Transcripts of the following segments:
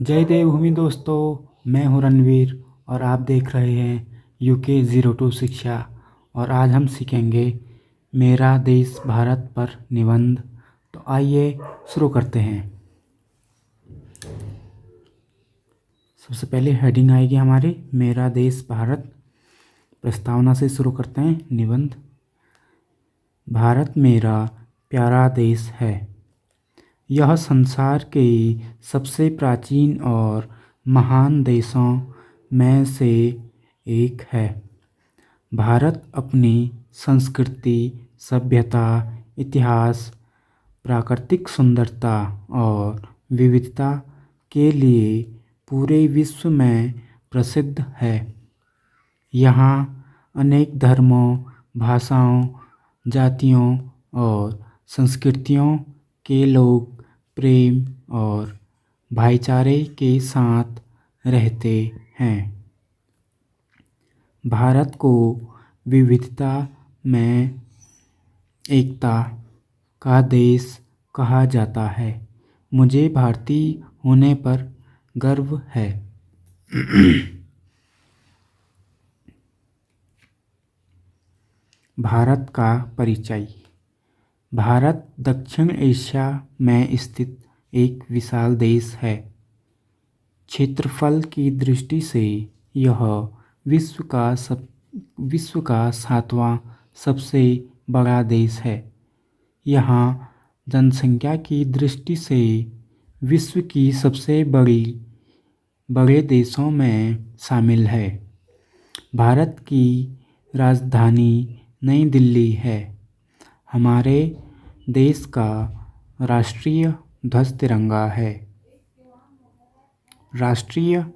जय देवभूमि दोस्तों, मैं हूं रणवीर और आप देख रहे हैं UK02 शिक्षा। और आज हम सीखेंगे मेरा देश भारत पर निबंध। तो आइए शुरू करते हैं। सबसे पहले हेडिंग आएगी हमारी मेरा देश भारत। प्रस्तावना से शुरू करते हैं निबंध। भारत मेरा प्यारा देश है। यह संसार के सबसे प्राचीन और महान देशों में से एक है। भारत अपनी संस्कृति, सभ्यता, इतिहास, प्राकृतिक सुंदरता और विविधता के लिए पूरे विश्व में प्रसिद्ध है। यहाँ अनेक धर्मों, भाषाओं, जातियों और संस्कृतियों के लोग प्रेम और भाईचारे के साथ रहते हैं। भारत को विविधता में एकता का देश कहा जाता है। मुझे भारतीय होने पर गर्व है। भारत का परिचय। भारत दक्षिण एशिया में स्थित एक विशाल देश है। क्षेत्रफल की दृष्टि से यह विश्व का 7वां सबसे बड़ा देश है। यहाँ जनसंख्या की दृष्टि से विश्व की सबसे बड़े देशों में शामिल है। भारत की राजधानी नई दिल्ली है। हमारे देश का राष्ट्रीय ध्वज तिरंगा है। राष्ट्रीय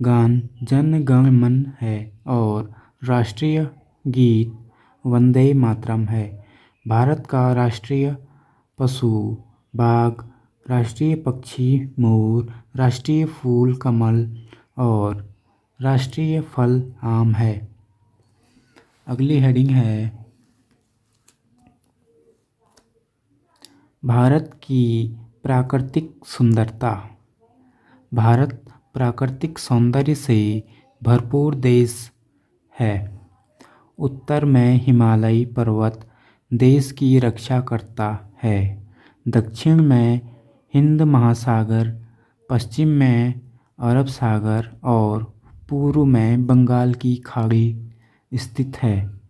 गान जन गण मन है और राष्ट्रीय गीत वंदे मातरम है। भारत का राष्ट्रीय पशु बाघ, राष्ट्रीय पक्षी मोर, राष्ट्रीय फूल कमल और राष्ट्रीय फल आम है। अगली हेडिंग है भारत की प्राकृतिक सुंदरता। भारत प्राकृतिक सौंदर्य से भरपूर देश है। उत्तर में हिमालयी पर्वत देश की रक्षा करता है। दक्षिण में हिंद महासागर, पश्चिम में अरब सागर और पूर्व में बंगाल की खाड़ी स्थित है।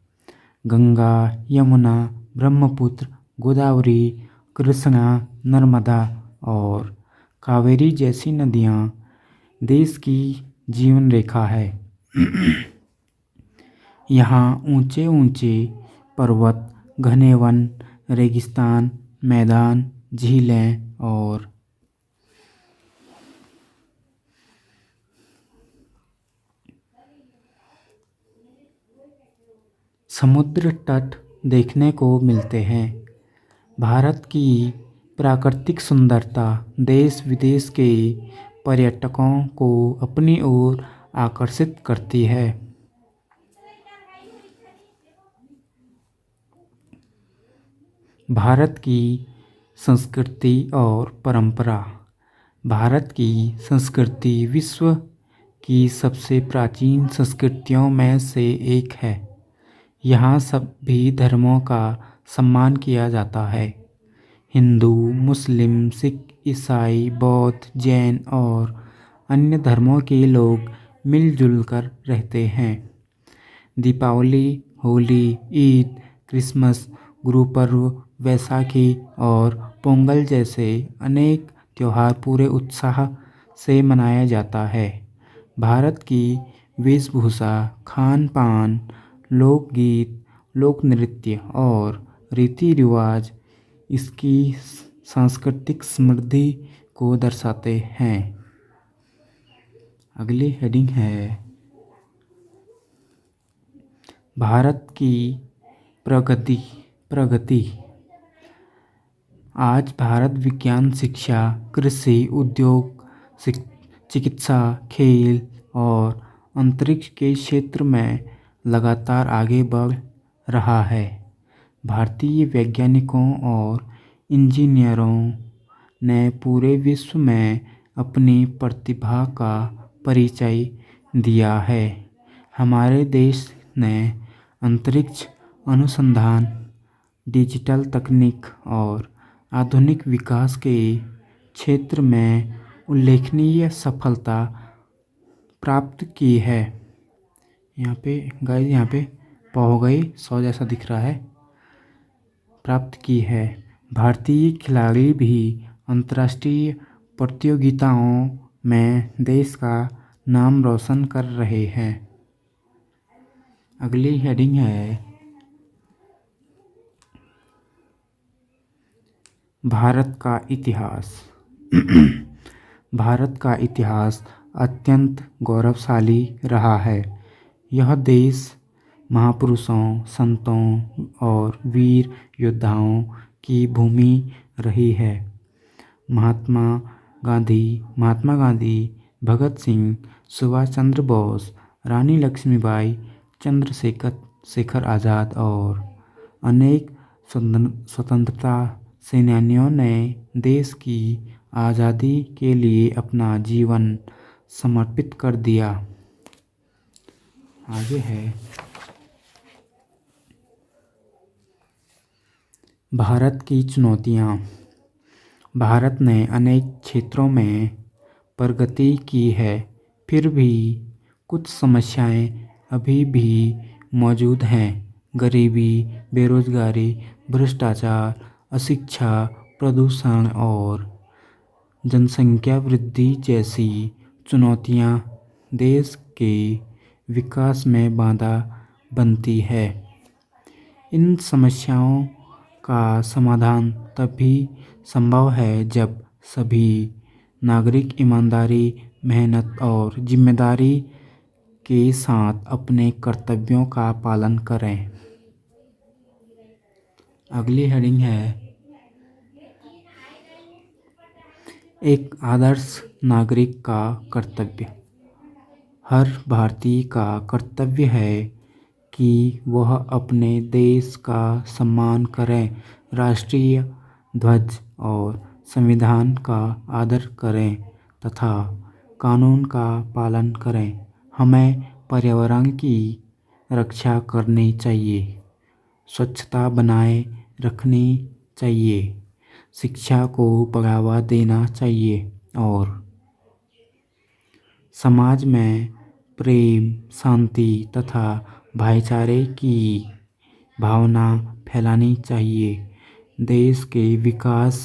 गंगा, यमुना, ब्रह्मपुत्र, गोदावरी, कृष्णा, नर्मदा और कावेरी जैसी नदियाँ देश की जीवन रेखा है। यहाँ ऊंचे ऊंचे पर्वत, घने वन, रेगिस्तान, मैदान, झीलें और समुद्र तट देखने को मिलते हैं। भारत की प्राकृतिक सुंदरता देश विदेश के पर्यटकों को अपनी ओर आकर्षित करती है। भारत की संस्कृति और परंपरा। भारत की संस्कृति विश्व की सबसे प्राचीन संस्कृतियों में से एक है। यहाँ सभी धर्मों का सम्मान किया जाता है। हिंदू, मुस्लिम, सिख, ईसाई, बौद्ध, जैन और अन्य धर्मों के लोग मिलजुल कर रहते हैं। दीपावली, होली, ईद, क्रिसमस, गुरुपर्व, वैसाखी और पोंगल जैसे अनेक त्योहार पूरे उत्साह से मनाया जाता है। भारत की वेशभूषा, खान पान, लोकगीत, लोक नृत्य और रीति रिवाज इसकी सांस्कृतिक समृद्धि को दर्शाते हैं। अगली हेडिंग है भारत की प्रगति। आज भारत विज्ञान, शिक्षा, कृषि, उद्योग, चिकित्सा, खेल और अंतरिक्ष के क्षेत्र में लगातार आगे बढ़ रहा है। भारतीय वैज्ञानिकों और इंजीनियरों ने पूरे विश्व में अपनी प्रतिभा का परिचय दिया है। हमारे देश ने अंतरिक्ष अनुसंधान, डिजिटल तकनीक और आधुनिक विकास के क्षेत्र में उल्लेखनीय सफलता प्राप्त की है। यहाँ पे प हो गई 100 जैसा दिख रहा है, प्राप्त की है। भारतीय खिलाड़ी भी अंतर्राष्ट्रीय प्रतियोगिताओं में देश का नाम रोशन कर रहे हैं। अगली हेडिंग है भारत का इतिहास। भारत का इतिहास अत्यंत गौरवशाली रहा है। यह देश महापुरुषों, संतों और वीर योद्धाओं की भूमि रही है। महात्मा गांधी, भगत सिंह, सुभाष चंद्र बोस, रानी लक्ष्मीबाई, चंद्रशेखर आज़ाद और अनेक स्वतंत्रता सेनानियों ने देश की आज़ादी के लिए अपना जीवन समर्पित कर दिया। आगे है भारत की चुनौतियाँ। भारत ने अनेक क्षेत्रों में प्रगति की है, फिर भी कुछ समस्याएं अभी भी मौजूद हैं। गरीबी, बेरोजगारी, भ्रष्टाचार, अशिक्षा, प्रदूषण और जनसंख्या वृद्धि जैसी चुनौतियां देश के विकास में बाधा बनती है। इन समस्याओं का समाधान तभी संभव है जब सभी नागरिक ईमानदारी, मेहनत और जिम्मेदारी के साथ अपने कर्तव्यों का पालन करें। अगली हेडिंग है एक आदर्श नागरिक का कर्तव्य। हर भारतीय का कर्तव्य है कि वह अपने देश का सम्मान करें, राष्ट्रीय ध्वज और संविधान का आदर करें तथा कानून का पालन करें। हमें पर्यावरण की रक्षा करनी चाहिए, स्वच्छता बनाए रखनी चाहिए, शिक्षा को बढ़ावा देना चाहिए और समाज में प्रेम, शांति तथा भाईचारे की भावना फैलानी चाहिए। देश के विकास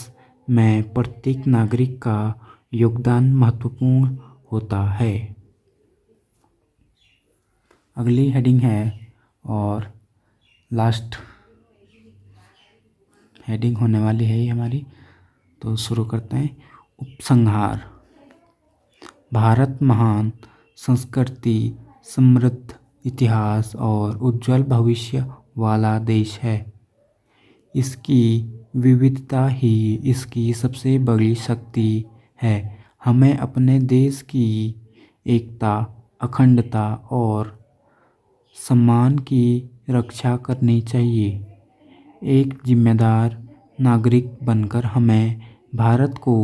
में प्रत्येक नागरिक का योगदान महत्वपूर्ण होता है। अगली हेडिंग है और लास्ट हेडिंग होने वाली है ये हमारी, तो शुरू करते हैं। उपसंहार। भारत महान संस्कृति, समृद्ध इतिहास और उज्जवल भविष्य वाला देश है। इसकी विविधता ही इसकी सबसे बड़ी शक्ति है। हमें अपने देश की एकता, अखंडता और सम्मान की रक्षा करनी चाहिए। एक जिम्मेदार नागरिक बनकर हमें भारत को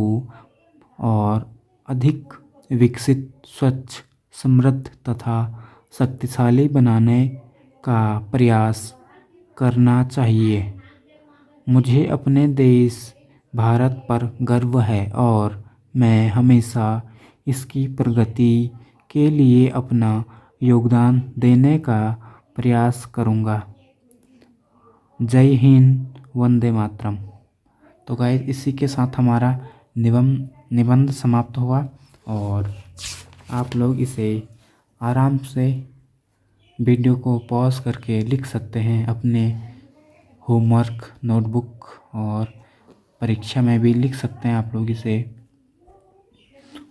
और अधिक विकसित, स्वच्छ, समृद्ध तथा शक्तिशाली बनाने का प्रयास करना चाहिए। मुझे अपने देश भारत पर गर्व है और मैं हमेशा इसकी प्रगति के लिए अपना योगदान देने का प्रयास करूँगा। जय हिंद, वंदे मातरम। तो गाइस, इसी के साथ हमारा निबंध समाप्त हुआ और आप लोग इसे आराम से वीडियो को पॉज करके लिख सकते हैं। अपने होमवर्क, नोटबुक और परीक्षा में भी लिख सकते हैं आप लोग इसे।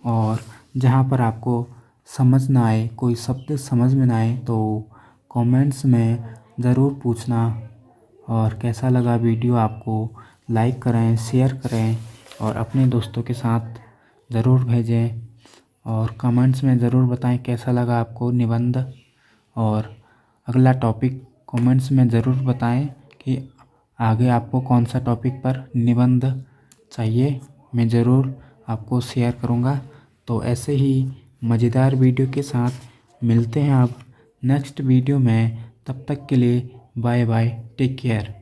और जहाँ पर आपको समझ ना आए, कोई शब्द समझ में ना आए, तो कमेंट्स में ज़रूर पूछना। और कैसा लगा वीडियो आपको लाइक करें, शेयर करें और अपने दोस्तों के साथ ज़रूर भेजें। और कमेंट्स में ज़रूर बताएं कैसा लगा आपको निबंध। और अगला टॉपिक कमेंट्स में ज़रूर बताएं कि आगे आपको कौन सा टॉपिक पर निबंध चाहिए। मैं ज़रूर आपको शेयर करूँगा। तो ऐसे ही मज़ेदार वीडियो के साथ मिलते हैं अब नेक्स्ट वीडियो में। तब तक के लिए बाय बाय, टेक केयर।